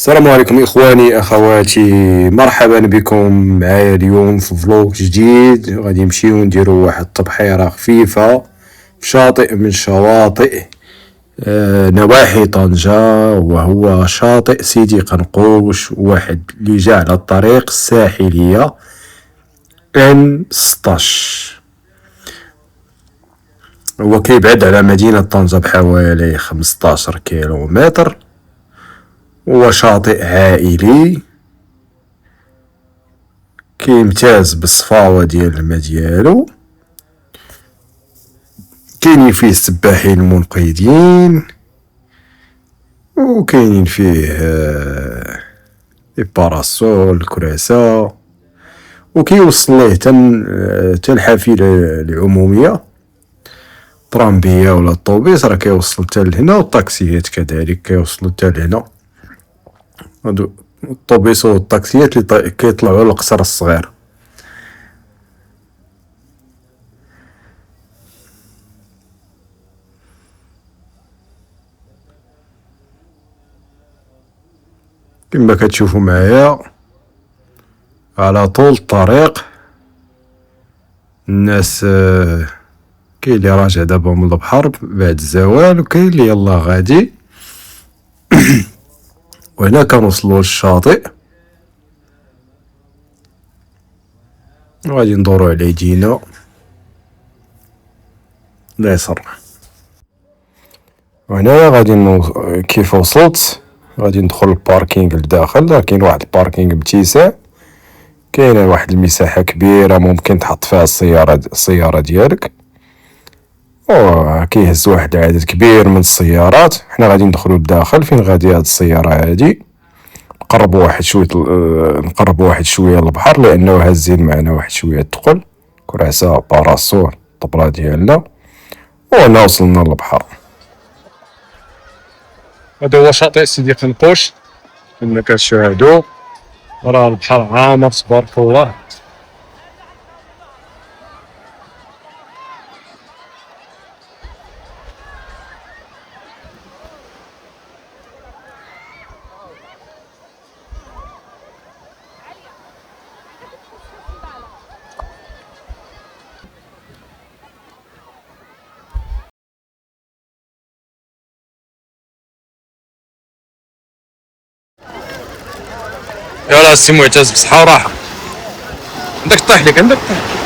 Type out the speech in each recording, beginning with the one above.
السلام عليكم إخواني أخواتي، مرحبا بكم معايا اليوم في فلوق جديد. غادي نمشيو نديرو واحد التبحيرة خفيفة في شاطئ من شواطئ نواحي طنجة، وهو شاطئ سيدي قنقوش، واحد اللي جا على الطريق الساحلية N16. هو كيبعد على مدينة طنجة بحوالي 15 كيلومتر. هو شاطئ عائلي كيمتاز بالصفاوة ديال الماء ديالو، كاينين فيه سباحين منقذين، وكاينين فيه لي باراسول كراسة، وكيوصل ليه تا الحافلة العمومية طرامبية ولا الطوبيس، راه كيوصل تا لهنا، والطاكسيات كذلك كيوصلوا تا لهنا. هادو الطوبيس والطاكسيات اللي كيطلعوا للقصر الصغير. كما كتشوفوا معايا على طول الطريق الناس، كاين اللي راجع دابا من البحر بعد الزوال، وكاين اللي يلا غادي. وهنا كنوصلوا للشاطئ، وغادي ندورو على يدينا اليسار. وهنا غادي كيف وصلت غادي ندخل الباركينغ لداخل. كاين واحد الباركينغ متسع، كاينه واحد المساحه كبيره ممكن تحط فيها السياره ديالك، كيهز واحد العدد كبير من السيارات. حنا غادي ندخلوا لداخل. فين غادي هاد السياره هادي؟ نقربوا واحد شويه للبحر، لانه هازين معنا واحد شويه ثقل، كراسه باراسول الطبله ديالنا، وهنا وصلنا للبحر. هذا هو شاطئ سيدي قنقوش كما كتشاهدوا، راه البحر عامر تبارك الله. يلا السي معتز بصحة وراحة، عندك طيح لك، عندك طيح.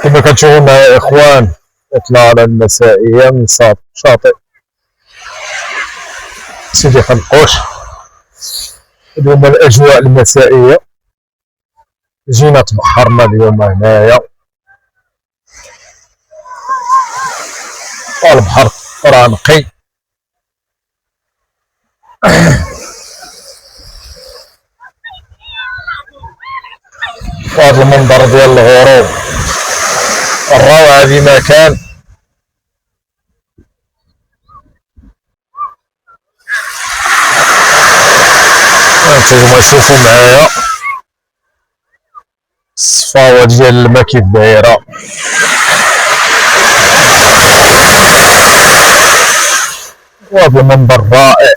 كما كتشوفوا معايا يا اخوان، اطلالة المسائية من شاطئ سيدي قنقوش. اليوم الاجواء المسائية، جينا تبحرنا اليوم هنايا، والبحر راه نقي. وهذا المنظر ديال الغروب الروعة بمكان. هانتوما شوفوا معايا الصفاوة ديال الماء كيف دايرة، وهذا المنظر رائع،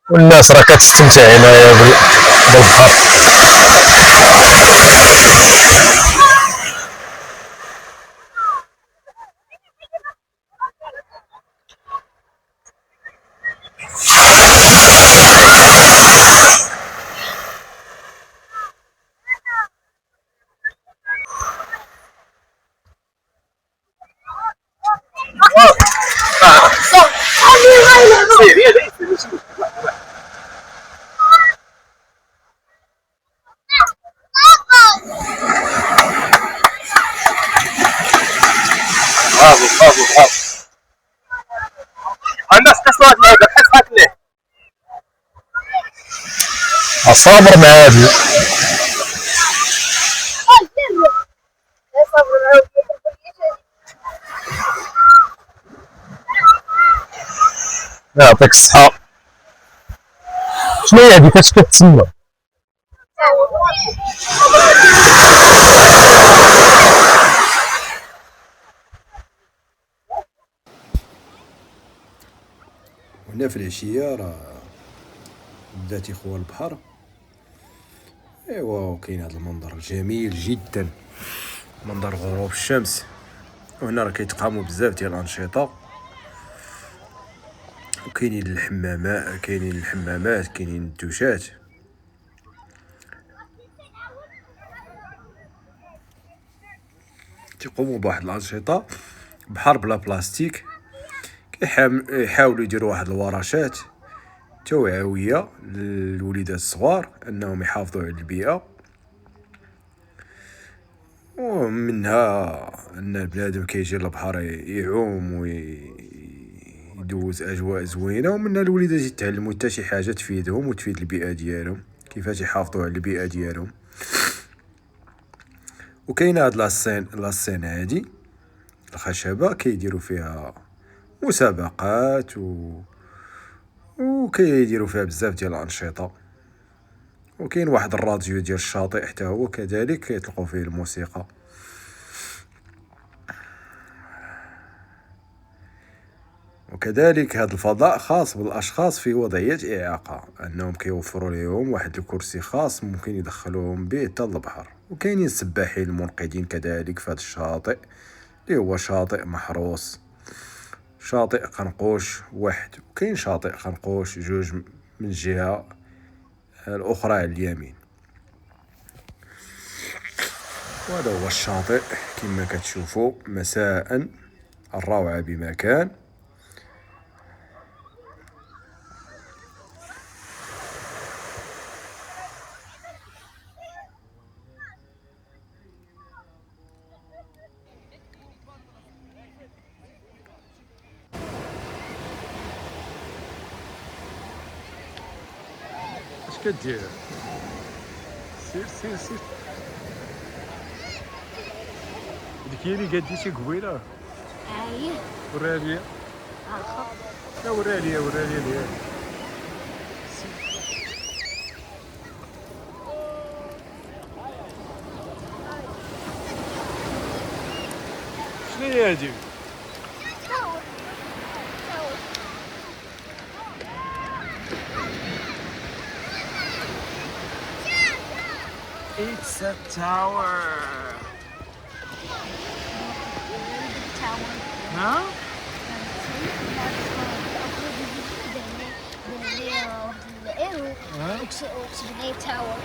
والناس راه كتستمتع هنايا بالبحر. برافو الناس كسرت معاك، بحال ليه صابر مع هذا. يعطيك الصحة. شنو هي هذيك اش كتسمى؟ هنا في العشية راه بدات يخوى البحر، ايوا وكاين هذا المنظر الجميل جدا، منظر غروب الشمس. وهنا راه كيتقاموا بزاف ديال الانشطه، وكاينين الحمامات، كاينين الدوشات. تيقوموا بواحد الانشطه بحر بلا بلاستيك، يحاولوا يديروا واحد الورشات توعويه للوليدات الصغار انهم يحافظوا على البيئه، ومنها ان البنادم كيجي للبحر يعوم ويدوز اجواء زوينه، ومنها الوليدات يتعلموا حتى شي حاجه تفيدهم وتفيد البيئه ديالهم، كيفاش يحافظوا على البيئه ديالهم. وكاينه هاد لاسين هادي الخشبه كيديروا فيها مسابقات وكيديروا فيها بزاف ديال الانشطه. وكاين واحد الراديو ديال الشاطئ حتى هو كذلك كيطلقوا فيه الموسيقى. وكذلك هذا الفضاء خاص بالاشخاص في وضعيه اعاقه، انهم كيوفروا لهم واحد الكرسي خاص ممكن يدخلوهم به حتى البحر. وكاينين سباحين المنقذين كذلك في هذا الشاطئ اللي هو شاطئ محروس، شاطئ قنقوش واحد، وكاين شاطئ قنقوش جوج من الجهه الاخرى على اليمين. وهذا هو الشاطئ كما كتشوفوا مساء، الروعه بما كان. اش كدير؟ سير ديك هي اللي قدي شي قبيله. اييه وريها ليا. اخا لا وريها ليا ديالي. شنو هي هادي؟ It's a tower. ها؟ الايرو وكتبني تاور